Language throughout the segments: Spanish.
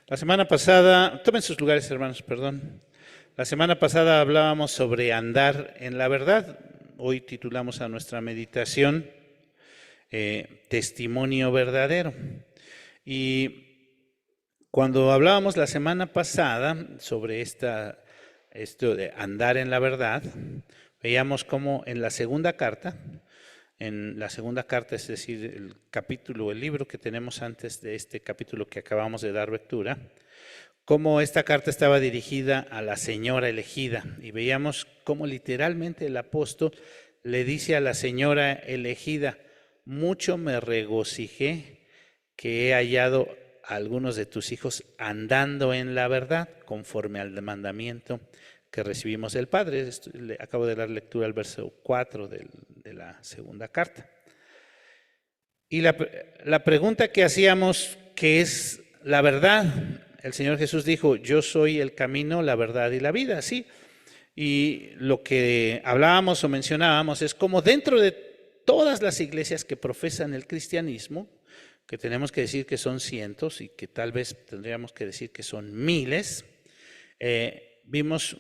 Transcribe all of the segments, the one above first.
La semana pasada, tomen sus lugares, hermanos, perdón. La semana pasada hablábamos sobre andar en la verdad. Hoy titulamos a nuestra meditación Testimonio verdadero. Y cuando hablábamos la semana pasada sobre esto de andar en la verdad, veíamos cómo en la segunda carta, es decir, el libro que tenemos antes de este capítulo que acabamos de dar lectura, cómo esta carta estaba dirigida a la señora elegida. Y veíamos cómo literalmente el apóstol le dice a la señora elegida: mucho me regocijé que he hallado a algunos de tus hijos andando en la verdad, conforme al mandamiento que recibimos del Padre. Le acabo de dar lectura al verso 4 de la segunda carta. Y la pregunta que hacíamos, ¿qué es la verdad? El Señor Jesús dijo: yo soy el camino, la verdad y la vida, ¿sí? Y lo que hablábamos o mencionábamos es cómo dentro de todas las iglesias que profesan el cristianismo, que tenemos que decir que son cientos y que tal vez tendríamos que decir que son miles, vimos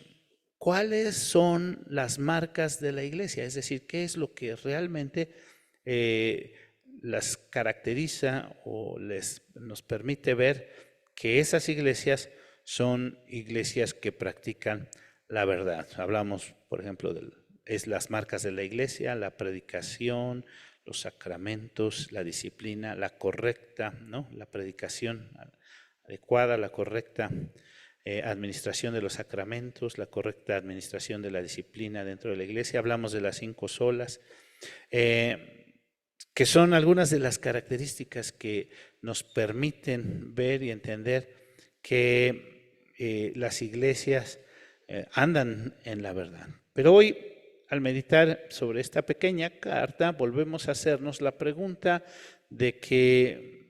cuáles son las marcas de la iglesia, es decir, qué es lo que realmente las caracteriza o nos permite ver que esas iglesias son iglesias que practican la verdad. Hablamos, por ejemplo, de las marcas de la iglesia: la predicación, los sacramentos, la disciplina, la correcta, ¿no? La predicación adecuada, la correcta administración de los sacramentos, la correcta administración de la disciplina dentro de la iglesia. Hablamos de las 5 solas, que son algunas de las características que nos permiten ver y entender que las iglesias andan en la verdad. Pero hoy, al meditar sobre esta pequeña carta, volvemos a hacernos la pregunta de qué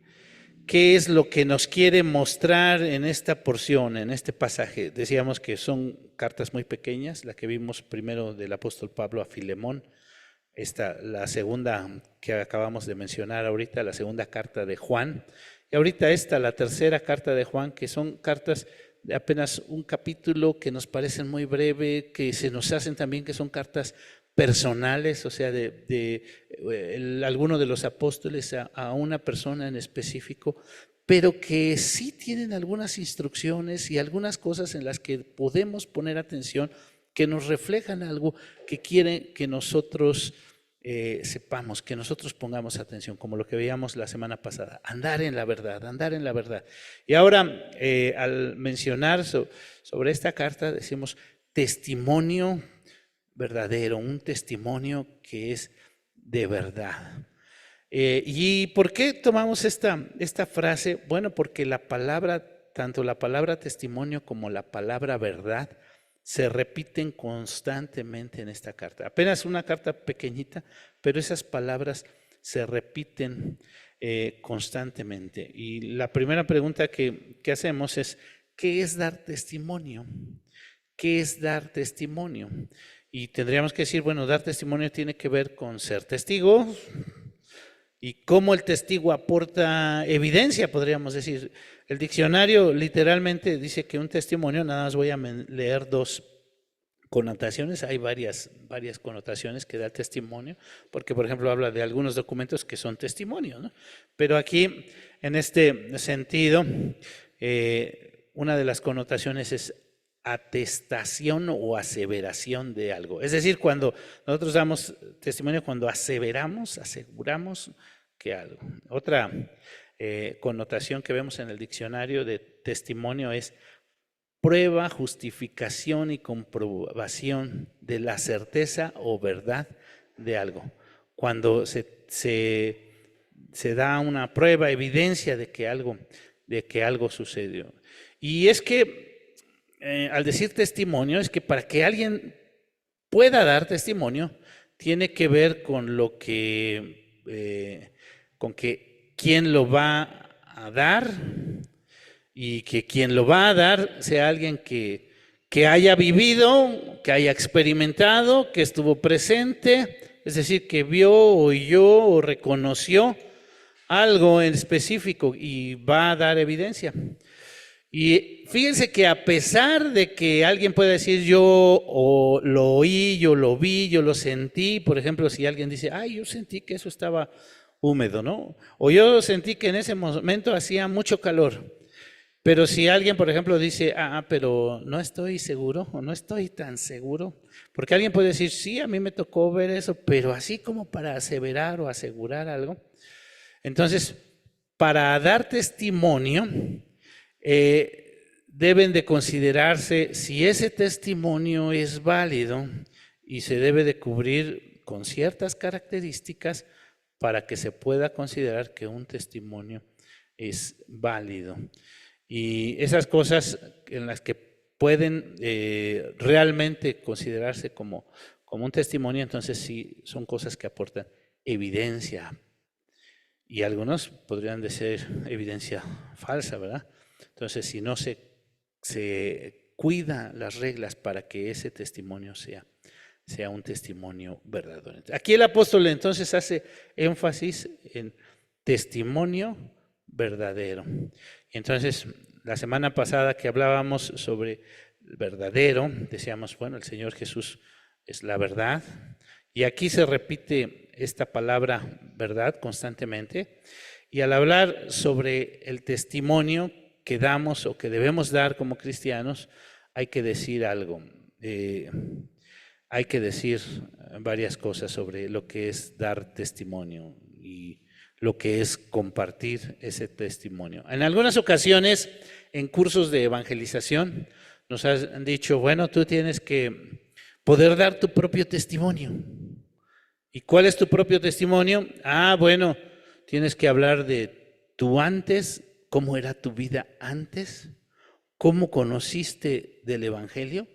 es lo que nos quiere mostrar en esta porción, en este pasaje. Decíamos que son cartas muy pequeñas, la que vimos primero del apóstol Pablo a Filemón, la segunda que acabamos de mencionar ahorita, la segunda carta de Juan, y ahorita la tercera carta de Juan, que son cartas de apenas un capítulo, que nos parecen muy breve, que se nos hacen también que son cartas personales, o sea, alguno de los apóstoles a una persona en específico, pero que sí tienen algunas instrucciones y algunas cosas en las que podemos poner atención, que nos reflejan algo que quieren que nosotros sepamos, que nosotros pongamos atención, como lo que veíamos la semana pasada: andar en la verdad, andar en la verdad. Y ahora, al mencionar sobre esta carta, decimos testimonio verdadero, un testimonio que es de verdad. ¿Y por qué tomamos esta frase? Bueno, porque tanto la palabra testimonio como la palabra verdad se repiten constantemente en esta carta. Apenas una carta pequeñita, pero esas palabras se repiten constantemente. Y la primera pregunta que hacemos es: ¿qué es dar testimonio? ¿Qué es dar testimonio? Y tendríamos que decir, bueno, dar testimonio tiene que ver con ser testigo, y cómo el testigo aporta evidencia, podríamos decir. El diccionario literalmente dice que un testimonio, nada más voy a leer 2 connotaciones, hay varias connotaciones que da el testimonio, porque por ejemplo habla de algunos documentos que son testimonios, ¿no? Pero aquí, en este sentido, una de las connotaciones es atestación o aseveración de algo. Es decir, cuando nosotros damos testimonio, cuando aseguramos que algo. Otra connotación que vemos en el diccionario de testimonio es prueba, justificación y comprobación de la certeza o verdad de algo. Cuando se da una prueba, evidencia de que algo sucedió. Y es que al decir testimonio, es que para que alguien pueda dar testimonio, tiene que ver con con que quién lo va a dar, y que quien lo va a dar sea alguien que haya vivido, que haya experimentado, que estuvo presente, es decir, que vio, oyó o reconoció algo en específico y va a dar evidencia. Y fíjense que a pesar de que alguien pueda decir yo o lo oí, yo lo vi, yo lo sentí, por ejemplo, si alguien dice, ay, yo sentí que eso estaba húmedo, ¿no? O yo sentí que en ese momento hacía mucho calor. Pero si alguien, por ejemplo, dice, pero no estoy seguro o no estoy tan seguro, porque alguien puede decir, sí, a mí me tocó ver eso, pero así como para aseverar o asegurar algo. Entonces, para dar testimonio, deben de considerarse si ese testimonio es válido y se debe de cubrir con ciertas características para que se pueda considerar que un testimonio es válido. Y esas cosas en las que pueden realmente considerarse como un testimonio, entonces sí son cosas que aportan evidencia. Y algunos podrían de ser evidencia falsa, ¿verdad? Entonces, si no se cuida las reglas para que ese testimonio sea un testimonio verdadero. Aquí el apóstol entonces hace énfasis en testimonio verdadero. Entonces, la semana pasada que hablábamos sobre el verdadero, decíamos, bueno, el Señor Jesús es la verdad. Y aquí se repite esta palabra verdad constantemente. Y al hablar sobre el testimonio que damos o que debemos dar como cristianos, hay que decir algo. Hay que decir varias cosas sobre lo que es dar testimonio y lo que es compartir ese testimonio. En algunas ocasiones, en cursos de evangelización, nos han dicho, bueno, tú tienes que poder dar tu propio testimonio. ¿Y cuál es tu propio testimonio? Bueno, tienes que hablar de tu antes, cómo era tu vida antes, cómo conociste del Evangelio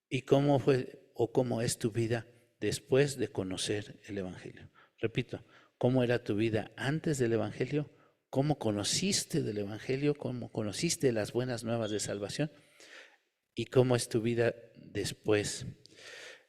y cómo fue o cómo es tu vida después de conocer el Evangelio. Repito, cómo era tu vida antes del Evangelio, cómo conociste del Evangelio, cómo conociste las buenas nuevas de salvación y cómo es tu vida después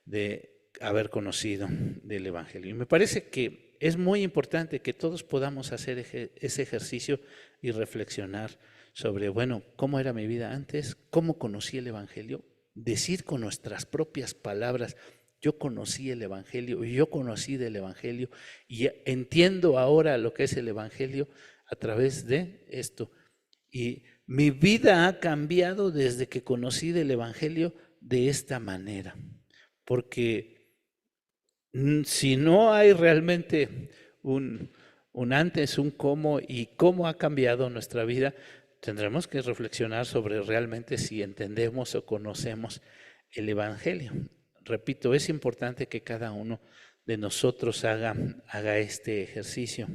de haber conocido del Evangelio. Y me parece que es muy importante que todos podamos hacer ese ejercicio y reflexionar sobre, bueno, cómo era mi vida antes, cómo conocí el Evangelio, decir con nuestras propias palabras, yo conocí el Evangelio, yo conocí del Evangelio y entiendo ahora lo que es el Evangelio a través de esto. Y mi vida ha cambiado desde que conocí del Evangelio de esta manera, porque si no hay realmente un antes, un cómo y cómo ha cambiado nuestra vida, tendremos que reflexionar sobre realmente si entendemos o conocemos el Evangelio. Repito, es importante que cada uno de nosotros haga este ejercicio.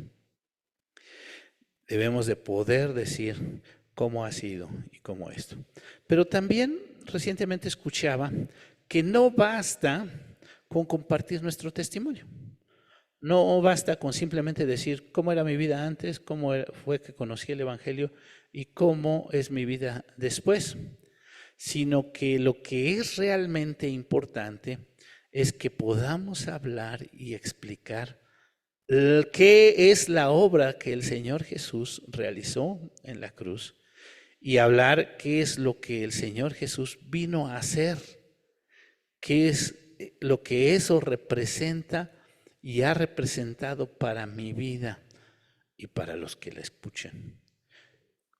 Debemos de poder decir cómo ha sido y cómo esto. Pero también recientemente escuchaba que no basta con compartir nuestro testimonio. No basta con simplemente decir cómo era mi vida antes, cómo fue que conocí el Evangelio y cómo es mi vida después, sino que lo que es realmente importante es que podamos hablar y explicar qué es la obra que el Señor Jesús realizó en la cruz y hablar qué es lo que el Señor Jesús vino a hacer, qué es lo que eso representa y ha representado para mi vida y para los que la escuchan.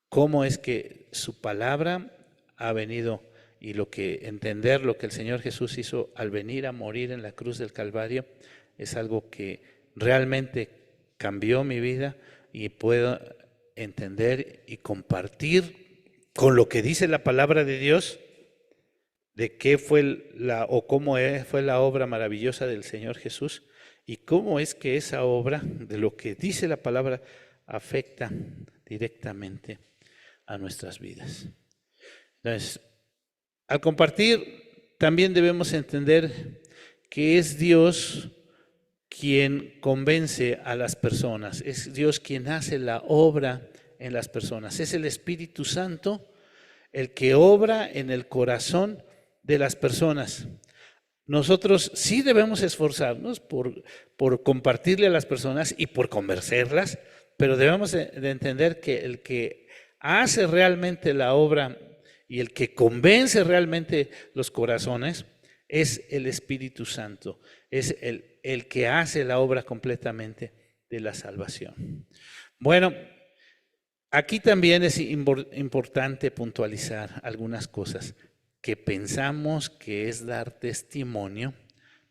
Cómo es que su palabra ha venido y entender lo que el Señor Jesús hizo al venir a morir en la cruz del Calvario es algo que realmente cambió mi vida y puedo entender y compartir con lo que dice la palabra de Dios de qué fue cómo fue la obra maravillosa del Señor Jesús y cómo es que esa obra, de lo que dice la palabra, afecta directamente a nuestras vidas. Entonces, al compartir, también debemos entender que es Dios quien convence a las personas, es Dios quien hace la obra en las personas, es el Espíritu Santo el que obra en el corazón de las personas. Nosotros sí debemos esforzarnos por compartirle a las personas y por convencerlas, pero debemos de entender que el que hace realmente la obra y el que convence realmente los corazones es el Espíritu Santo, es el que hace la obra completamente de la salvación. Bueno, aquí también es importante puntualizar algunas cosas que pensamos que es dar testimonio,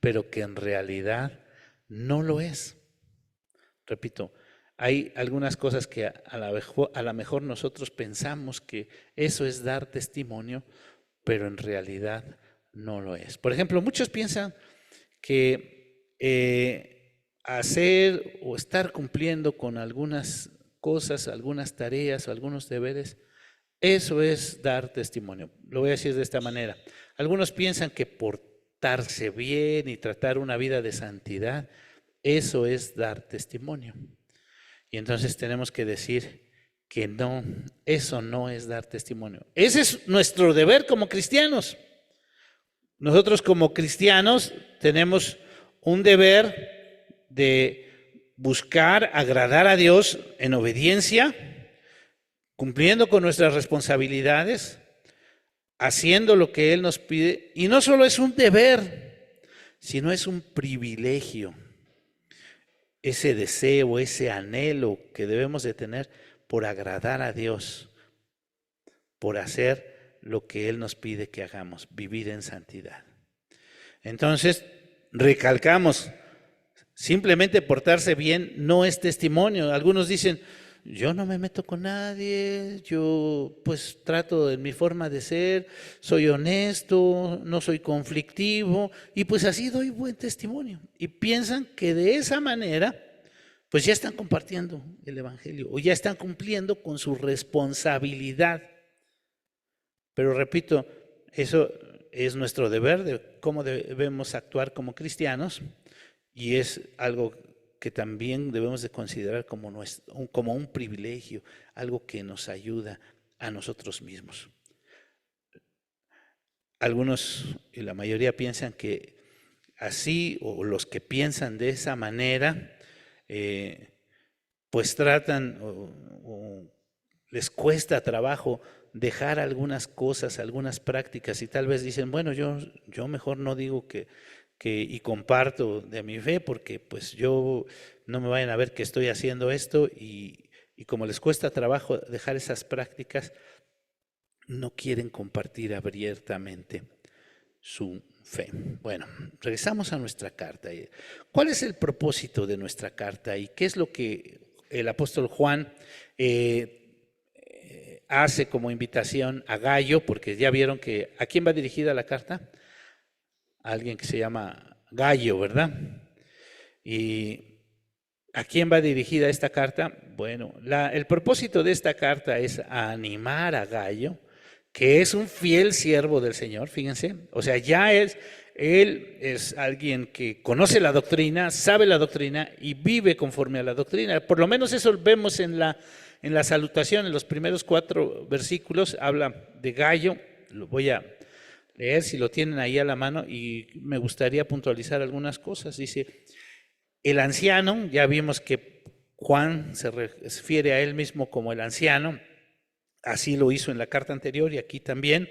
pero que en realidad no lo es. Repito, hay algunas cosas que a lo mejor nosotros pensamos que eso es dar testimonio, pero en realidad no lo es. Por ejemplo, muchos piensan que hacer o estar cumpliendo con algunas cosas, algunas tareas o algunos deberes, eso es dar testimonio. Lo voy a decir de esta manera. Algunos piensan que portarse bien y tratar una vida de santidad, eso es dar testimonio. Y entonces tenemos que decir que no, eso no es dar testimonio. Ese es nuestro deber como cristianos. Nosotros como cristianos tenemos un deber de buscar agradar a Dios en obediencia, cumpliendo con nuestras responsabilidades, haciendo lo que Él nos pide. Y no solo es un deber, sino es un privilegio. Ese deseo, ese anhelo que debemos de tener por agradar a Dios, por hacer lo que Él nos pide que hagamos, vivir en santidad. Entonces, recalcamos, simplemente portarse bien no es testimonio. Algunos dicen, yo no me meto con nadie, yo pues trato de mi forma de ser, soy honesto, no soy conflictivo y pues así doy buen testimonio. Y piensan que de esa manera pues ya están compartiendo el evangelio o ya están cumpliendo con su responsabilidad. Pero repito, eso es nuestro deber de cómo debemos actuar como cristianos y es algo que también debemos de considerar como un privilegio, algo que nos ayuda a nosotros mismos. Algunos y la mayoría piensan que así, o los que piensan de esa manera, pues tratan o les cuesta trabajo dejar algunas cosas, algunas prácticas y tal vez dicen, bueno, yo mejor no digo que y comparto de mi fe porque pues yo no me vayan a ver que estoy haciendo esto y como les cuesta trabajo dejar esas prácticas, no quieren compartir abiertamente su fe. Bueno, regresamos a nuestra carta. ¿Cuál es el propósito de nuestra carta y qué es lo que el apóstol Juan hace como invitación a Gayo? Porque ya vieron que ¿a quién va dirigida la carta? A alguien que se llama Gayo, ¿verdad? ¿Y a quién va dirigida esta carta? Bueno, el propósito de esta carta es animar a Gayo, que es un fiel siervo del Señor, fíjense, o sea, él es alguien que conoce la doctrina, sabe la doctrina y vive conforme a la doctrina. Por lo menos eso vemos en la salutación, en los primeros 4 versículos, habla de Gayo. Lo voy a leer si lo tienen ahí a la mano y me gustaría puntualizar algunas cosas. Dice, el anciano, ya vimos que Juan se refiere a él mismo como el anciano, así lo hizo en la carta anterior y aquí también.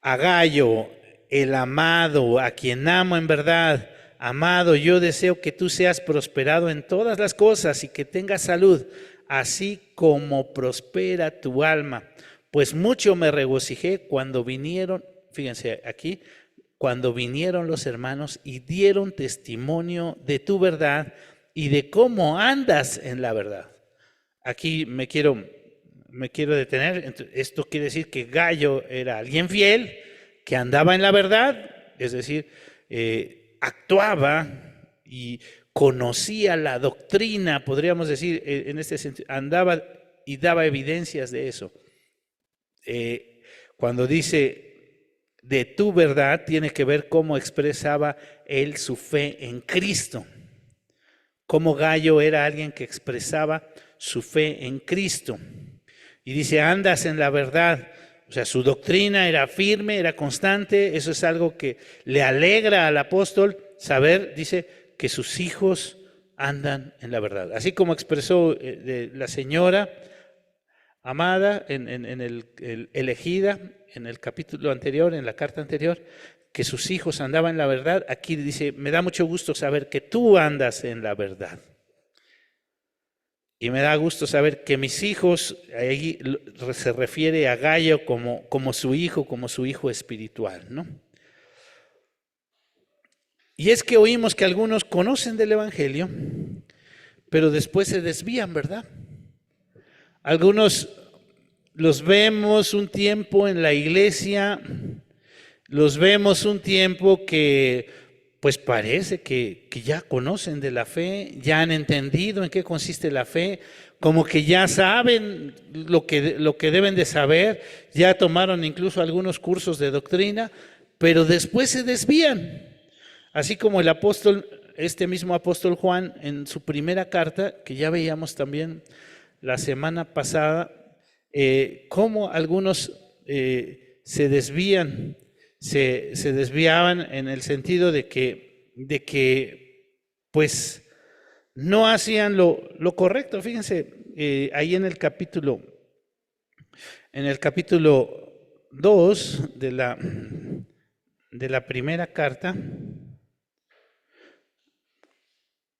A Gayo, el amado, a quien amo en verdad. Amado, yo deseo que tú seas prosperado en todas las cosas y que tengas salud, así como prospera tu alma. Pues mucho me regocijé cuando vinieron, fíjense aquí, cuando vinieron los hermanos y dieron testimonio de tu verdad y de cómo andas en la verdad. Aquí me quiero detener. Esto quiere decir que Gayo era alguien fiel, que andaba en la verdad, es decir, actuaba y conocía la doctrina, podríamos decir, en este sentido, andaba y daba evidencias de eso. Cuando dice de tu verdad, tiene que ver cómo expresaba él su fe en Cristo. Cómo Gayo era alguien que expresaba su fe en Cristo. Y dice, andas en la verdad. O sea, su doctrina era firme, era constante. Eso es algo que le alegra al apóstol saber, dice, que sus hijos andan en la verdad. Así como expresó la señora, amada, en elegida, en el capítulo anterior, en la carta anterior, que sus hijos andaban en la verdad. Aquí dice, me da mucho gusto saber que tú andas en la verdad. Y me da gusto saber que mis hijos, ahí se refiere a Gayo como su hijo espiritual, ¿no? Y es que oímos que algunos conocen del Evangelio, pero después se desvían, ¿verdad? Algunos los vemos un tiempo en la iglesia, los vemos un tiempo que pues parece que ya conocen de la fe, ya han entendido en qué consiste la fe, como que ya saben lo que deben de saber, ya tomaron incluso algunos cursos de doctrina, pero después se desvían. Así como el apóstol, este mismo apóstol Juan, en su primera carta, que ya veíamos también la semana pasada, cómo algunos se desvían, se desviaban en el sentido de que pues no hacían lo correcto. Fíjense, ahí en el capítulo 2 de la primera carta,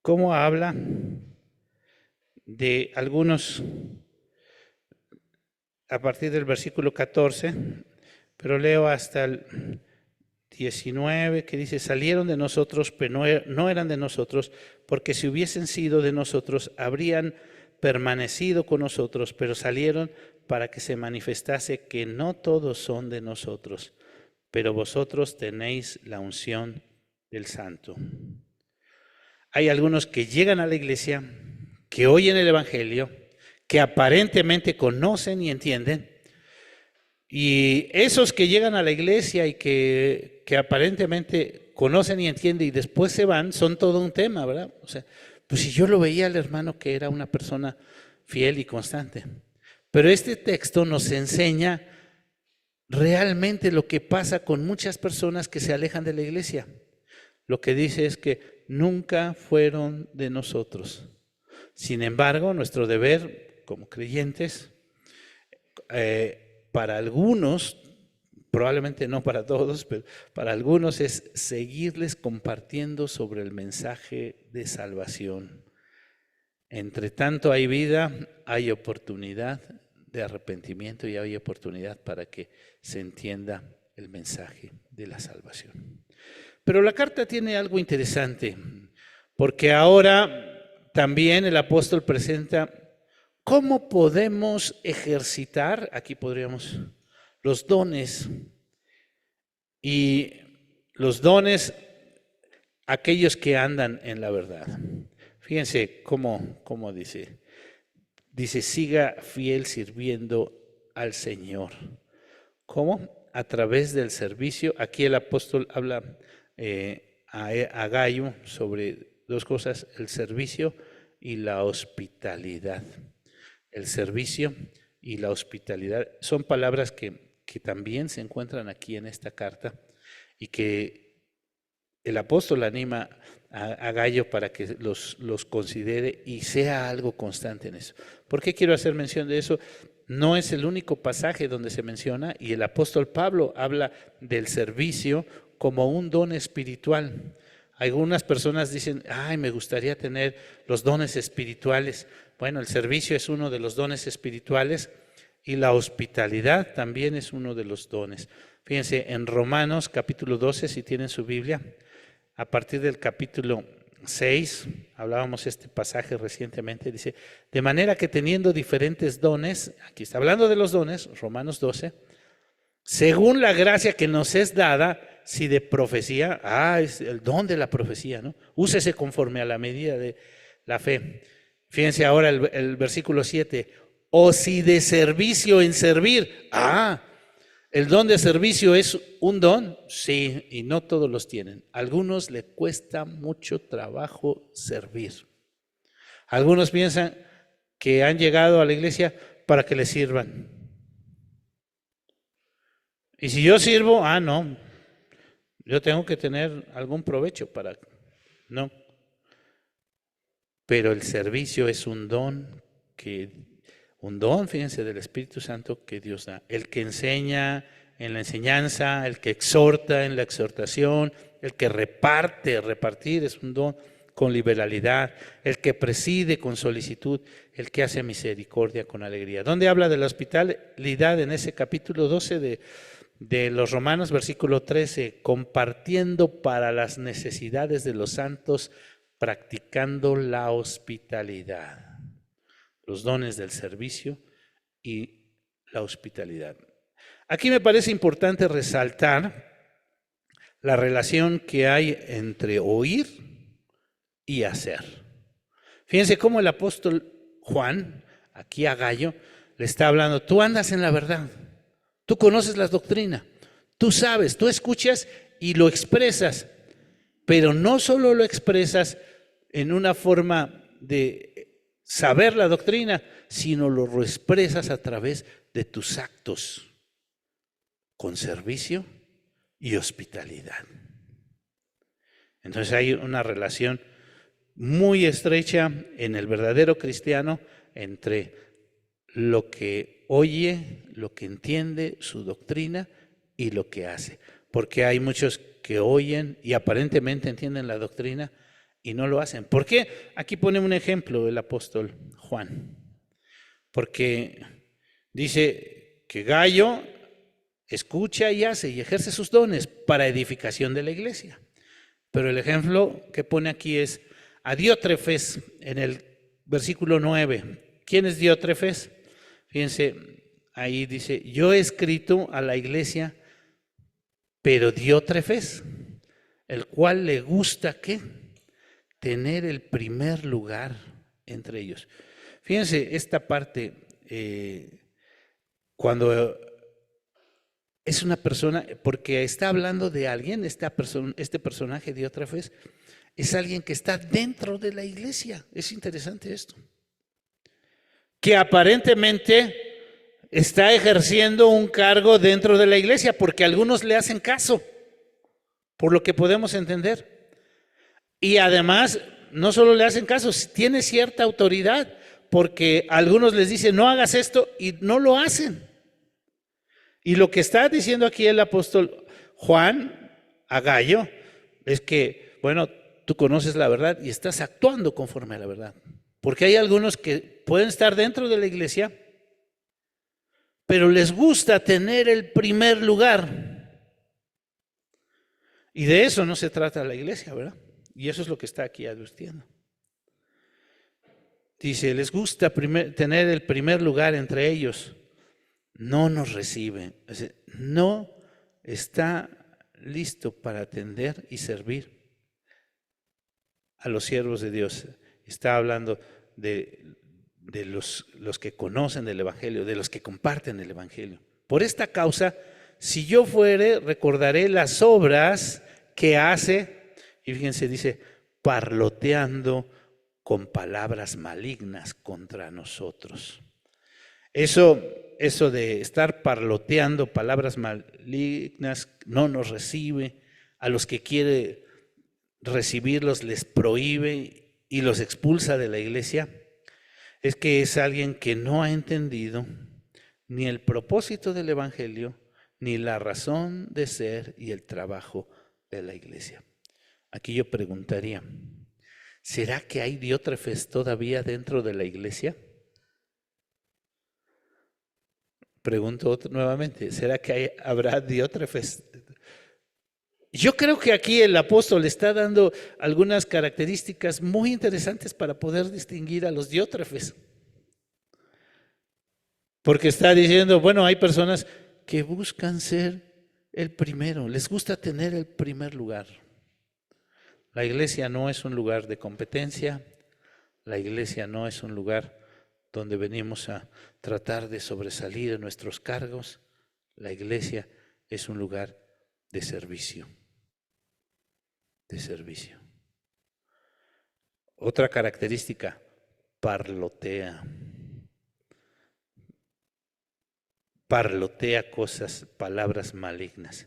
cómo habla de algunos, a partir del versículo 14, pero leo hasta el 19, que dice, salieron de nosotros, pero no eran de nosotros, porque si hubiesen sido de nosotros, habrían permanecido con nosotros, pero salieron para que se manifestase que no todos son de nosotros, pero vosotros tenéis la unción del Santo. Hay algunos que llegan a la iglesia, que oyen el Evangelio, que aparentemente conocen y entienden, y esos que llegan a la iglesia y que aparentemente conocen y entienden y después se van, son todo un tema, ¿verdad? O sea, pues si yo lo veía al hermano que era una persona fiel y constante. Pero este texto nos enseña realmente lo que pasa con muchas personas que se alejan de la iglesia. Lo que dice es que nunca fueron de nosotros. Sin embargo, nuestro deber como creyentes, para algunos, probablemente no para todos, pero para algunos es seguirles compartiendo sobre el mensaje de salvación. Entre tanto hay vida, hay oportunidad de arrepentimiento y hay oportunidad para que se entienda el mensaje de la salvación. Pero la carta tiene algo interesante, porque ahora también el apóstol presenta cómo podemos ejercitar, aquí podríamos, los dones. Y los dones, aquellos que andan en la verdad. Fíjense cómo dice. Dice, siga fiel sirviendo al Señor. ¿Cómo? A través del servicio. Aquí el apóstol habla a Gayo sobre dos cosas, el servicio y la hospitalidad. El servicio y la hospitalidad son palabras que también se encuentran aquí en esta carta y que el apóstol anima a Gayo para que los considere y sea algo constante en eso. ¿Por qué quiero hacer mención de eso? No es el único pasaje donde se menciona, y el apóstol Pablo habla del servicio como un don espiritual. Algunas personas dicen, ay, me gustaría tener los dones espirituales. Bueno, el servicio es uno de los dones espirituales y la hospitalidad también es uno de los dones. Fíjense, en Romanos capítulo 12, si tienen su Biblia, a partir del capítulo 6, hablábamos este pasaje recientemente, dice, de manera que teniendo diferentes dones, aquí está hablando de los dones, Romanos 12, según la gracia que nos es dada, si de profecía, es el don de la profecía, ¿no? Úsese conforme a la medida de la fe. Fíjense ahora el versículo 7, o si de servicio en servir, el don de servicio es un don, sí, y no todos los tienen. A algunos les cuesta mucho trabajo servir. Algunos piensan que han llegado a la iglesia para que les sirvan. Y si yo sirvo, no, yo tengo que tener algún provecho no. Pero el servicio es un don que Un don, fíjense, del Espíritu Santo que Dios da. El que enseña en la enseñanza, el que exhorta en la exhortación, el que reparte, repartir es un don con liberalidad, el que preside con solicitud, el que hace misericordia con alegría. ¿Dónde habla de la hospitalidad? En ese capítulo 12 de los Romanos, versículo 13, compartiendo para las necesidades de los santos, practicando la hospitalidad. Los dones del servicio y la hospitalidad. Aquí me parece importante resaltar la relación que hay entre oír y hacer. Fíjense cómo el apóstol Juan, aquí a Gayo, le está hablando, tú andas en la verdad, tú conoces la doctrina, tú sabes, tú escuchas y lo expresas, pero no solo lo expresas en una forma de saber la doctrina, sino lo expresas a través de tus actos, con servicio y hospitalidad. Entonces hay una relación muy estrecha en el verdadero cristiano entre lo que oye, lo que entiende, su doctrina y lo que hace. Porque hay muchos que oyen y aparentemente entienden la doctrina y no lo hacen. ¿Por qué? Aquí pone un ejemplo el apóstol Juan. Porque dice que Gayo escucha y hace y ejerce sus dones para edificación de la iglesia. Pero el ejemplo que pone aquí es a Diótrefes en el versículo 9. ¿Quién es Diótrefes? Fíjense, ahí dice, yo he escrito a la iglesia, pero Diótrefes, el cual le gusta, ¿qué? Tener el primer lugar entre ellos. Fíjense esta parte, cuando es una persona, porque está hablando de alguien, este personaje Diótrefes, es alguien que está dentro de la iglesia. Es interesante esto. Que aparentemente está ejerciendo un cargo dentro de la iglesia, porque algunos le hacen caso, por lo que podemos entender. Y además, no solo le hacen caso, tiene cierta autoridad, porque algunos les dicen, no hagas esto, y no lo hacen. Y lo que está diciendo aquí el apóstol Juan a Gayo es que, bueno, tú conoces la verdad y estás actuando conforme a la verdad. Porque hay algunos que pueden estar dentro de la iglesia, pero les gusta tener el primer lugar. Y de eso no se trata la iglesia, ¿verdad? Y eso es lo que está aquí advirtiendo. Dice, les gusta tener el primer lugar entre ellos. No nos recibe. No está listo para atender y servir a los siervos de Dios. Está hablando de los que conocen el Evangelio, de los que comparten el Evangelio. Por esta causa, si yo fuere, recordaré las obras que hace. Y fíjense, dice, parloteando con palabras malignas contra nosotros. Eso de estar parloteando palabras malignas no nos recibe. A los que quiere recibirlos les prohíbe y los expulsa de la iglesia. Es que es alguien que no ha entendido ni el propósito del Evangelio, ni la razón de ser y el trabajo de la iglesia. Aquí yo preguntaría, ¿será que hay Diótrefes todavía dentro de la iglesia? Pregunto nuevamente, ¿será que habrá Diótrefes? Yo creo que aquí el apóstol está dando algunas características muy interesantes para poder distinguir a los Diótrefes. Porque está diciendo, bueno, hay personas que buscan ser el primero, les gusta tener el primer lugar. La iglesia no es un lugar de competencia, la iglesia no es un lugar donde venimos a tratar de sobresalir en nuestros cargos. La iglesia es un lugar de servicio. De servicio. Otra característica, parlotea. Parlotea cosas, palabras malignas.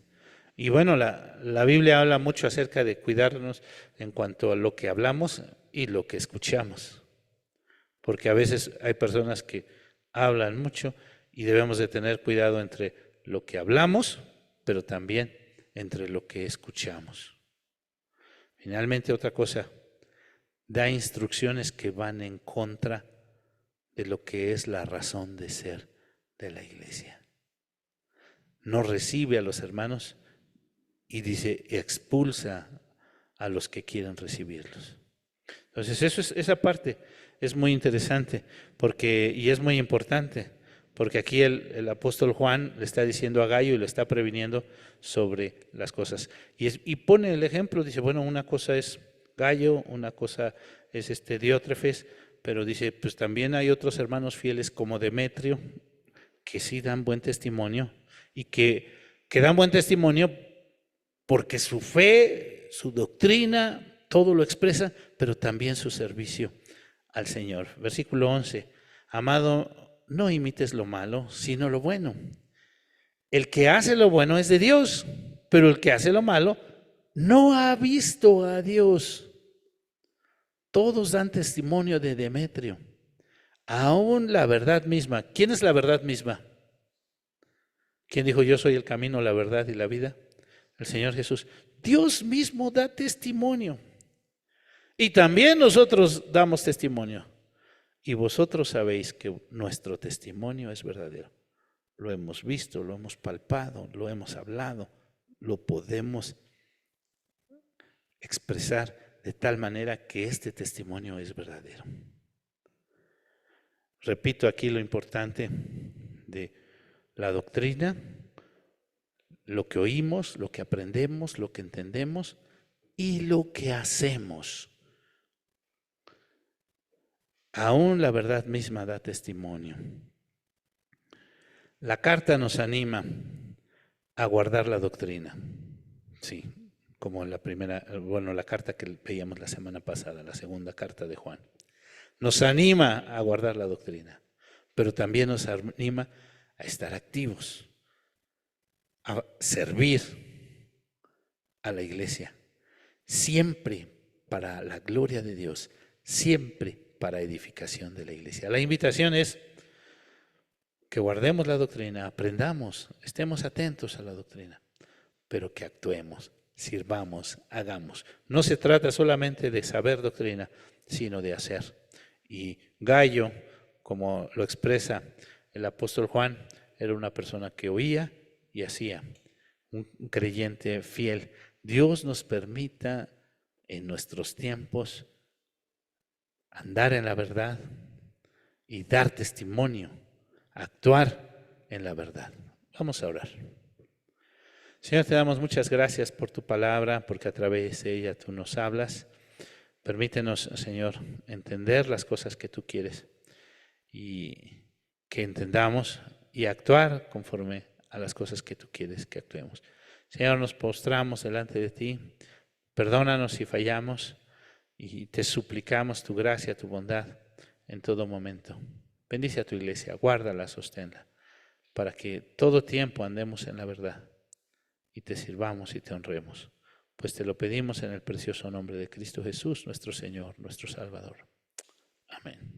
Y bueno, la Biblia habla mucho acerca de cuidarnos en cuanto a lo que hablamos y lo que escuchamos. Porque a veces hay personas que hablan mucho y debemos de tener cuidado entre lo que hablamos, pero también entre lo que escuchamos. Finalmente, otra cosa, da instrucciones que van en contra de lo que es la razón de ser de la iglesia. No recibe a los hermanos y dice, expulsa a los que quieren recibirlos. Entonces, esa parte es muy interesante y es muy importante, porque aquí el apóstol Juan le está diciendo a Gayo y le está previniendo sobre las cosas. Y pone el ejemplo, dice, bueno, una cosa es Gayo, una cosa es Diótrefes, pero dice, pues también hay otros hermanos fieles como Demetrio, que sí dan buen testimonio y que dan buen testimonio porque su fe, su doctrina, todo lo expresa, pero también su servicio al Señor. Versículo 11, amado, no imites lo malo, sino lo bueno. El que hace lo bueno es de Dios, pero el que hace lo malo no ha visto a Dios. Todos dan testimonio de Demetrio, aún la verdad misma. ¿Quién es la verdad misma? ¿Quién dijo yo soy el camino, la verdad y la vida? El Señor Jesús. Dios mismo da testimonio. Y también nosotros damos testimonio. Y vosotros sabéis que nuestro testimonio es verdadero. Lo hemos visto, lo hemos palpado, lo hemos hablado, lo podemos expresar de tal manera que este testimonio es verdadero. Repito aquí lo importante de la doctrina, lo que oímos, lo que aprendemos, lo que entendemos y lo que hacemos. Aún la verdad misma da testimonio. La carta nos anima a guardar la doctrina. Sí, como la carta que veíamos la semana pasada, la segunda carta de Juan. Nos anima a guardar la doctrina, pero también nos anima a estar activos, a servir a la iglesia, siempre para la gloria de Dios, siempre para edificación de la iglesia. La invitación es que guardemos la doctrina, aprendamos, estemos atentos a la doctrina, pero que actuemos, sirvamos, hagamos. No se trata solamente de saber doctrina, sino de hacer. Y Gayo, como lo expresa el apóstol Juan, era una persona que oía y hacía, un creyente fiel. Dios nos permita en nuestros tiempos andar en la verdad y dar testimonio, actuar en la verdad. Vamos a orar. Señor, te damos muchas gracias por tu palabra, porque a través de ella tú nos hablas. Permítenos, Señor, entender las cosas que tú quieres y que entendamos y actuar conforme a las cosas que tú quieres que actuemos. Señor, nos postramos delante de ti. Perdónanos si fallamos y te suplicamos tu gracia, tu bondad en todo momento. Bendice a tu iglesia, guárdala, sosténla, para que todo tiempo andemos en la verdad y te sirvamos y te honremos. Pues te lo pedimos en el precioso nombre de Cristo Jesús, nuestro Señor, nuestro Salvador. Amén.